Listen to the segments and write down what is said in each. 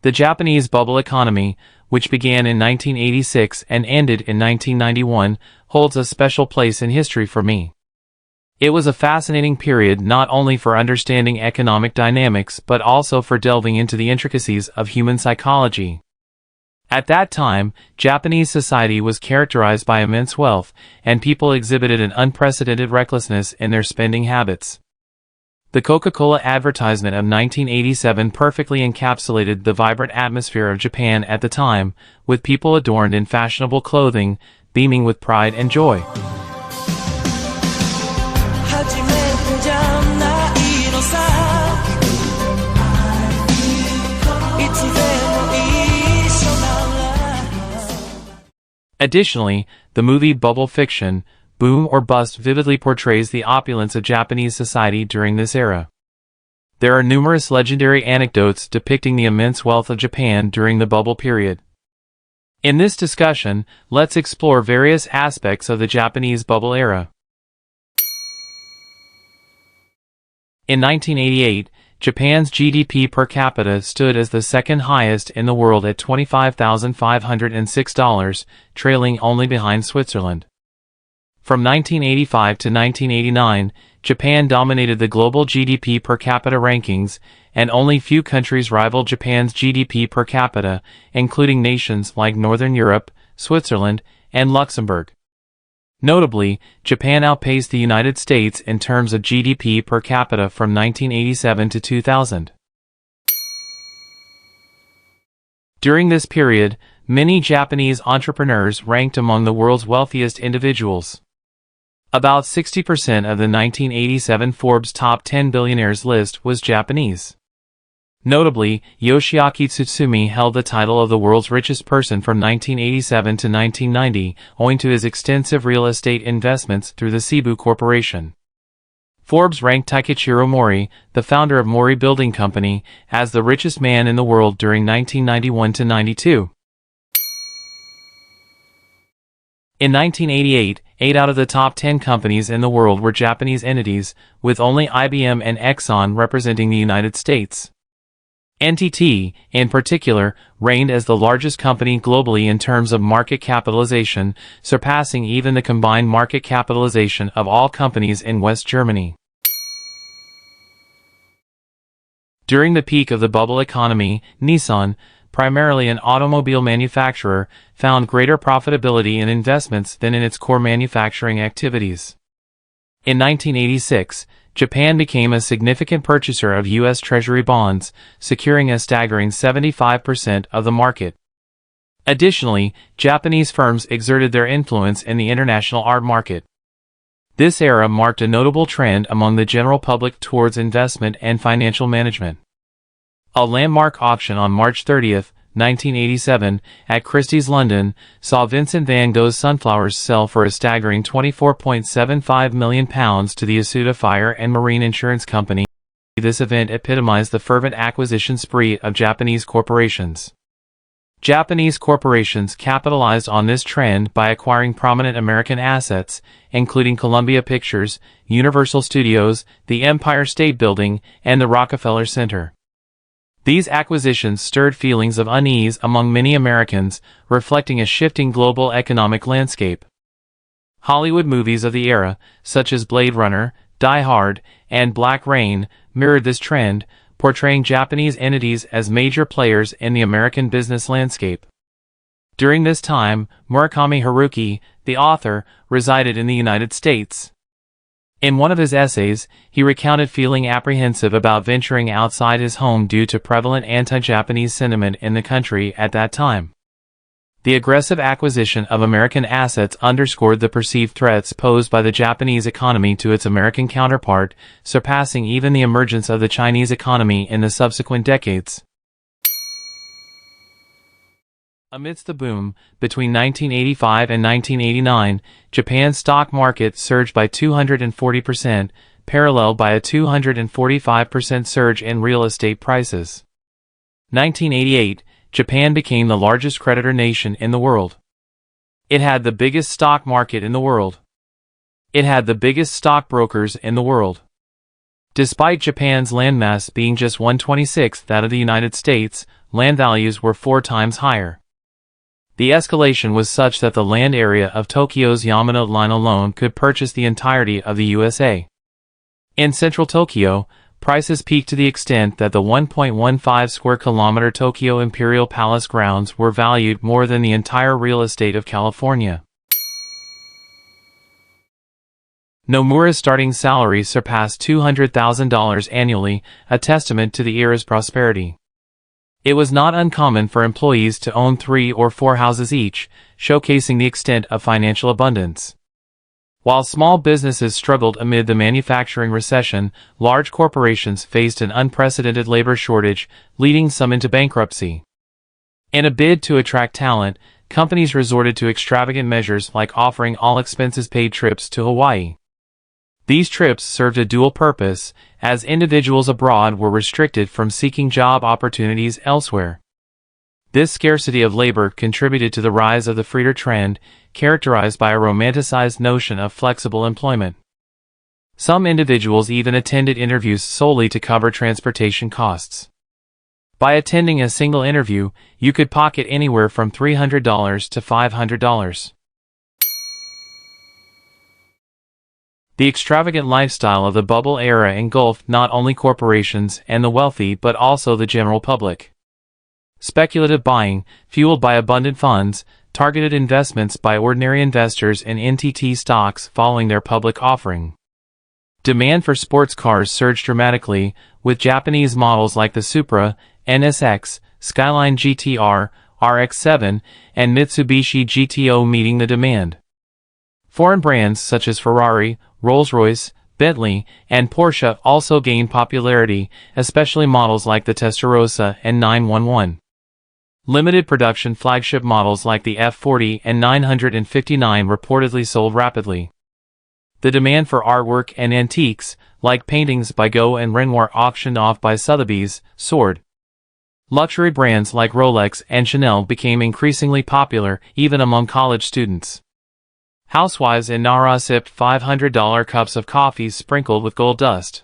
The Japanese bubble economy, which began in 1986 and ended in 1991, holds a special place in history for me. It was a fascinating period not only for understanding economic dynamics but also for delving into the intricacies of human psychology. At that time, Japanese society was characterized by immense wealth, and people exhibited an unprecedented recklessness in their spending habits. The Coca-Cola advertisement of 1987 perfectly encapsulated the vibrant atmosphere of Japan at the time, with people adorned in fashionable clothing, beaming with pride and joy. Additionally, the movie Bubble Fiction, Boom or Bust vividly portrays the opulence of Japanese society during this era. There are numerous legendary anecdotes depicting the immense wealth of Japan during the bubble period. In this discussion, let's explore various aspects of the Japanese bubble era. In 1988, Japan's GDP per capita stood as the second highest in the world at $25,506, trailing only behind Switzerland. From 1985 to 1989, Japan dominated the global GDP per capita rankings, and only few countries rivaled Japan's GDP per capita, including nations like Northern Europe, Switzerland, and Luxembourg. Notably, Japan outpaced the United States in terms of GDP per capita from 1987 to 2000. During this period, many Japanese entrepreneurs ranked among the world's wealthiest individuals. About 60% of the 1987 Forbes Top 10 Billionaires list was Japanese. Notably, Yoshiaki Tsutsumi held the title of the world's richest person from 1987 to 1990, owing to his extensive real estate investments through the Cebu Corporation. Forbes ranked Takichiro Mori, the founder of Mori Building Company, as the richest man in the world during 1991 to 92. In 1988, 8 out of the top 10 companies in the world were Japanese entities, with only IBM and Exxon representing the United States. NTT, in particular, reigned as the largest company globally in terms of market capitalization, surpassing even the combined market capitalization of all companies in West Germany. During the peak of the bubble economy, Nissan, primarily an automobile manufacturer, found greater profitability in investments than in its core manufacturing activities. In 1986, Japan became a significant purchaser of U.S. Treasury bonds, securing a staggering 75% of the market. Additionally, Japanese firms exerted their influence in the international art market. This era marked a notable trend among the general public towards investment and financial management. A landmark auction on March 30, 1987, at Christie's London, saw Vincent van Gogh's Sunflowers sell for a staggering £24.75 million to the Asuta Fire and Marine Insurance Company. This event epitomized the fervent acquisition spree of Japanese corporations. Japanese corporations capitalized on this trend by acquiring prominent American assets, including Columbia Pictures, Universal Studios, the Empire State Building, and the Rockefeller Center. These acquisitions stirred feelings of unease among many Americans, reflecting a shifting global economic landscape. Hollywood movies of the era, such as Blade Runner, Die Hard, and Black Rain, mirrored this trend, portraying Japanese entities as major players in the American business landscape. During this time, Murakami Haruki, the author, resided in the United States. In one of his essays, he recounted feeling apprehensive about venturing outside his home due to prevalent anti-Japanese sentiment in the country at that time. The aggressive acquisition of American assets underscored the perceived threats posed by the Japanese economy to its American counterpart, surpassing even the emergence of the Chinese economy in the subsequent decades. Amidst the boom, between 1985 and 1989, Japan's stock market surged by 240%, paralleled by a 245% surge in real estate prices. 1988, Japan became the largest creditor nation in the world. It had the biggest stock market in the world. It had the biggest stockbrokers in the world. Despite Japan's landmass being just 1/26 that of the United States, land values were 4 times higher. The escalation was such that the land area of Tokyo's Yamano line alone could purchase the entirety of the USA. In central Tokyo, prices peaked to the extent that the 1.15 square kilometer Tokyo Imperial Palace grounds were valued more than the entire real estate of California. Nomura's starting salary surpassed $200,000 annually, a testament to the era's prosperity. It was not uncommon for employees to own 3 or 4 houses each, showcasing the extent of financial abundance. While small businesses struggled amid the manufacturing recession, large corporations faced an unprecedented labor shortage, leading some into bankruptcy. In a bid to attract talent, companies resorted to extravagant measures like offering all-expenses-paid trips to Hawaii. These trips served a dual purpose, as individuals abroad were restricted from seeking job opportunities elsewhere. This scarcity of labor contributed to the rise of the freeter trend, characterized by a romanticized notion of flexible employment. Some individuals even attended interviews solely to cover transportation costs. By attending a single interview, you could pocket anywhere from $300 to $500. The extravagant lifestyle of the bubble era engulfed not only corporations and the wealthy but also the general public. Speculative buying, fueled by abundant funds, targeted investments by ordinary investors in NTT stocks following their public offering. Demand for sports cars surged dramatically, with Japanese models like the Supra, NSX, Skyline GTR, RX-7, and Mitsubishi GTO meeting the demand. Foreign brands such as Ferrari, Rolls-Royce, Bentley, and Porsche also gained popularity, especially models like the Testarossa and 911. Limited production flagship models like the F40 and 959 reportedly sold rapidly. The demand for artwork and antiques, like paintings by Gogh and Renoir auctioned off by Sotheby's, soared. Luxury brands like Rolex and Chanel became increasingly popular, even among college students. Housewives in Nara sipped $500 cups of coffee sprinkled with gold dust.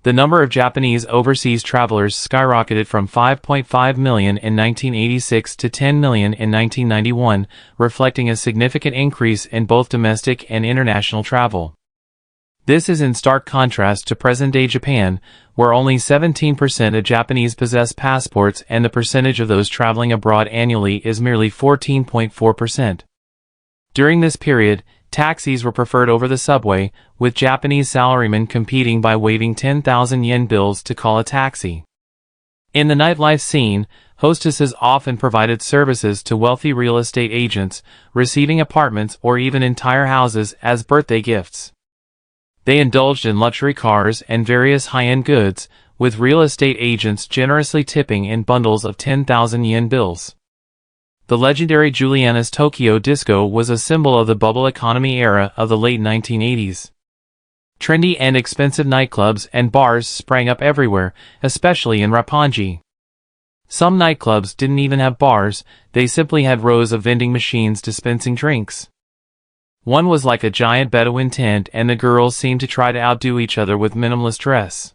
The number of Japanese overseas travelers skyrocketed from 5.5 million in 1986 to 10 million in 1991, reflecting a significant increase in both domestic and international travel. This is in stark contrast to present-day Japan, where only 17% of Japanese possess passports and the percentage of those traveling abroad annually is merely 14.4%. During this period, taxis were preferred over the subway, with Japanese salarymen competing by waving 10,000 yen bills to call a taxi. In the nightlife scene, hostesses often provided services to wealthy real estate agents, receiving apartments or even entire houses as birthday gifts. They indulged in luxury cars and various high-end goods, with real estate agents generously tipping in bundles of 10,000 yen bills. The legendary Juliana's Tokyo Disco was a symbol of the bubble economy era of the late 1980s. Trendy and expensive nightclubs and bars sprang up everywhere, especially in Roppongi. Some nightclubs didn't even have bars, they simply had rows of vending machines dispensing drinks. One was like a giant Bedouin tent and the girls seemed to try to outdo each other with minimalist dress.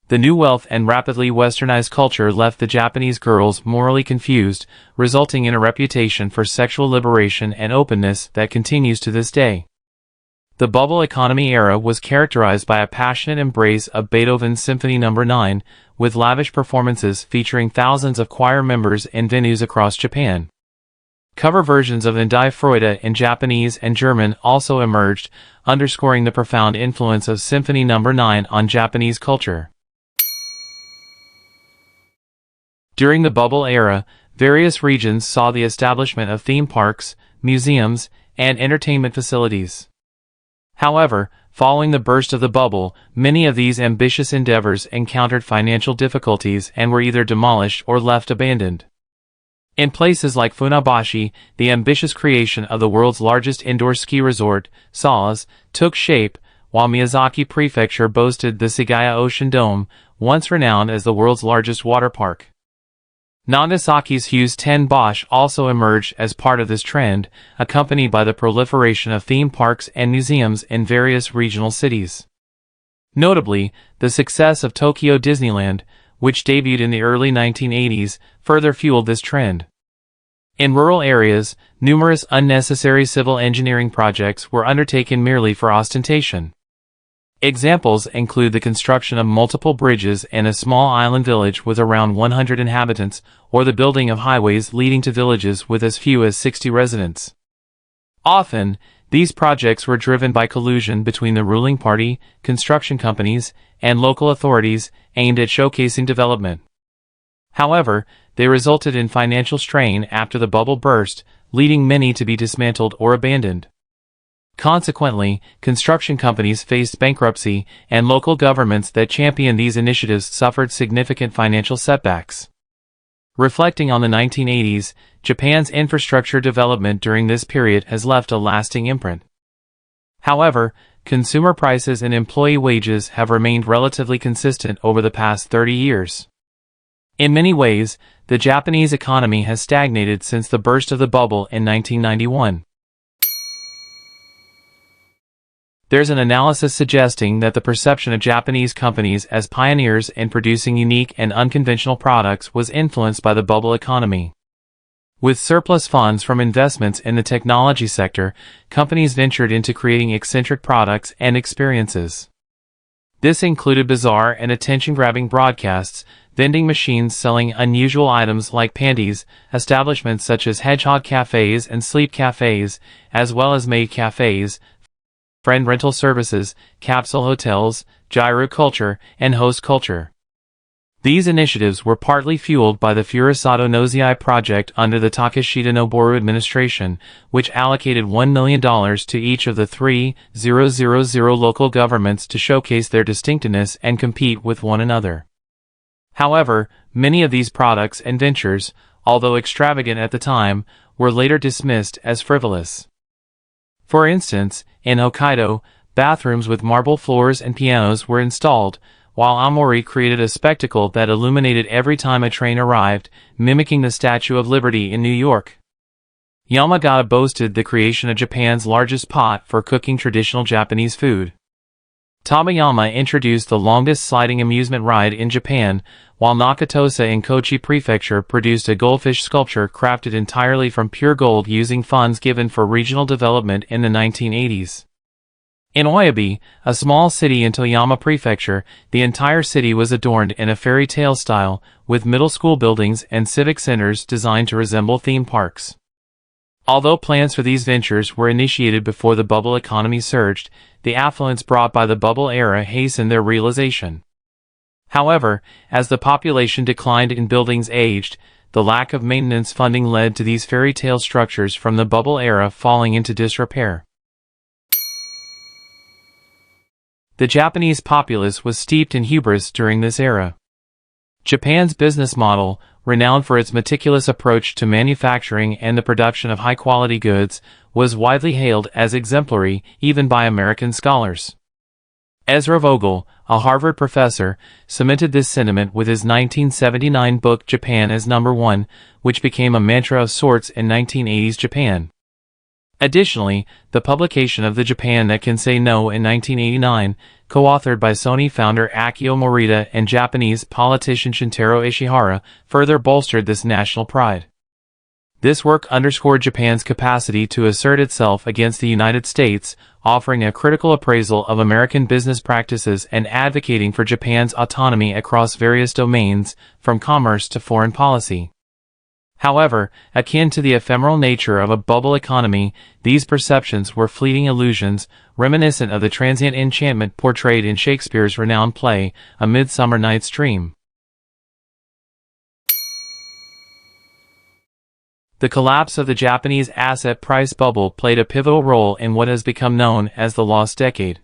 The new wealth and rapidly westernized culture left the Japanese girls morally confused, resulting in a reputation for sexual liberation and openness that continues to this day. The bubble economy era was characterized by a passionate embrace of Beethoven's Symphony No. 9, with lavish performances featuring thousands of choir members in venues across Japan. Cover versions of Die Freude in Japanese and German also emerged, underscoring the profound influence of Symphony No. 9 on Japanese culture. During the bubble era, various regions saw the establishment of theme parks, museums, and entertainment facilities. However, following the burst of the bubble, many of these ambitious endeavors encountered financial difficulties and were either demolished or left abandoned. In places like Funabashi, the ambitious creation of the world's largest indoor ski resort, SAWS, took shape, while Miyazaki Prefecture boasted the Sagaya Ocean Dome, once renowned as the world's largest water park. Nagasaki's Hughes 10 Bosch also emerged as part of this trend, accompanied by the proliferation of theme parks and museums in various regional cities. Notably, the success of Tokyo Disneyland, which debuted in the early 1980s, further fueled this trend. In rural areas, numerous unnecessary civil engineering projects were undertaken merely for ostentation. Examples include the construction of multiple bridges in a small island village with around 100 inhabitants, or the building of highways leading to villages with as few as 60 residents. Often, these projects were driven by collusion between the ruling party, construction companies, and local authorities aimed at showcasing development. However, they resulted in financial strain after the bubble burst, leading many to be dismantled or abandoned. Consequently, construction companies faced bankruptcy, and local governments that championed these initiatives suffered significant financial setbacks. Reflecting on the 1980s, Japan's infrastructure development during this period has left a lasting imprint. However, consumer prices and employee wages have remained relatively consistent over the past 30 years. In many ways, the Japanese economy has stagnated since the burst of the bubble in 1991. There's an analysis suggesting that the perception of Japanese companies as pioneers in producing unique and unconventional products was influenced by the bubble economy. With surplus funds from investments in the technology sector, companies ventured into creating eccentric products and experiences. This included bizarre and attention-grabbing broadcasts, vending machines selling unusual items like panties, establishments such as hedgehog cafes and sleep cafes, as well as maid cafes, friend rental services, capsule hotels, gyro culture, and host culture. These initiatives were partly fueled by the Furusato Nozei project under the Takeshita Noboru administration, which allocated $1 million to each of the 3,000 local governments to showcase their distinctiveness and compete with one another. However, many of these products and ventures, although extravagant at the time, were later dismissed as frivolous. For instance, in Hokkaido, bathrooms with marble floors and pianos were installed, while Aomori created a spectacle that illuminated every time a train arrived, mimicking the Statue of Liberty in New York. Yamagata boasted the creation of Japan's largest pot for cooking traditional Japanese food. Tabayama introduced the longest sliding amusement ride in Japan, while Nakatosa in Kochi Prefecture produced a goldfish sculpture crafted entirely from pure gold using funds given for regional development in the 1980s. In Oyabe, a small city in Toyama Prefecture, the entire city was adorned in a fairy tale style, with middle school buildings and civic centers designed to resemble theme parks. Although plans for these ventures were initiated before the bubble economy surged, the affluence brought by the bubble era hastened their realization. However, as the population declined and buildings aged, the lack of maintenance funding led to these fairy tale structures from the bubble era falling into disrepair. The Japanese populace was steeped in hubris during this era. Japan's business model, renowned for its meticulous approach to manufacturing and the production of high-quality goods, was widely hailed as exemplary even by American scholars. Ezra Vogel, a Harvard professor, cemented this sentiment with his 1979 book Japan as Number One, which became a mantra of sorts in 1980s Japan. Additionally, the publication of The Japan That Can Say No in 1989, co-authored by Sony founder Akio Morita and Japanese politician Shintaro Ishihara, further bolstered this national pride. This work underscored Japan's capacity to assert itself against the United States, offering a critical appraisal of American business practices and advocating for Japan's autonomy across various domains, from commerce to foreign policy. However, akin to the ephemeral nature of a bubble economy, these perceptions were fleeting illusions, reminiscent of the transient enchantment portrayed in Shakespeare's renowned play, A Midsummer Night's Dream. The collapse of the Japanese asset price bubble played a pivotal role in what has become known as the Lost Decade.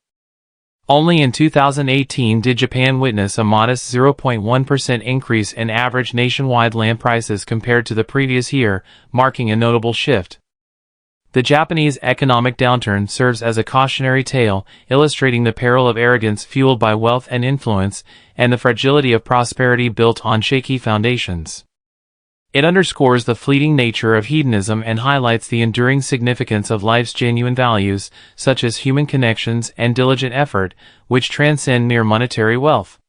Only in 2018 did Japan witness a modest 0.1% increase in average nationwide land prices compared to the previous year, marking a notable shift. The Japanese economic downturn serves as a cautionary tale, illustrating the peril of arrogance fueled by wealth and influence, and the fragility of prosperity built on shaky foundations. It underscores the fleeting nature of hedonism and highlights the enduring significance of life's genuine values, such as human connections and diligent effort, which transcend mere monetary wealth.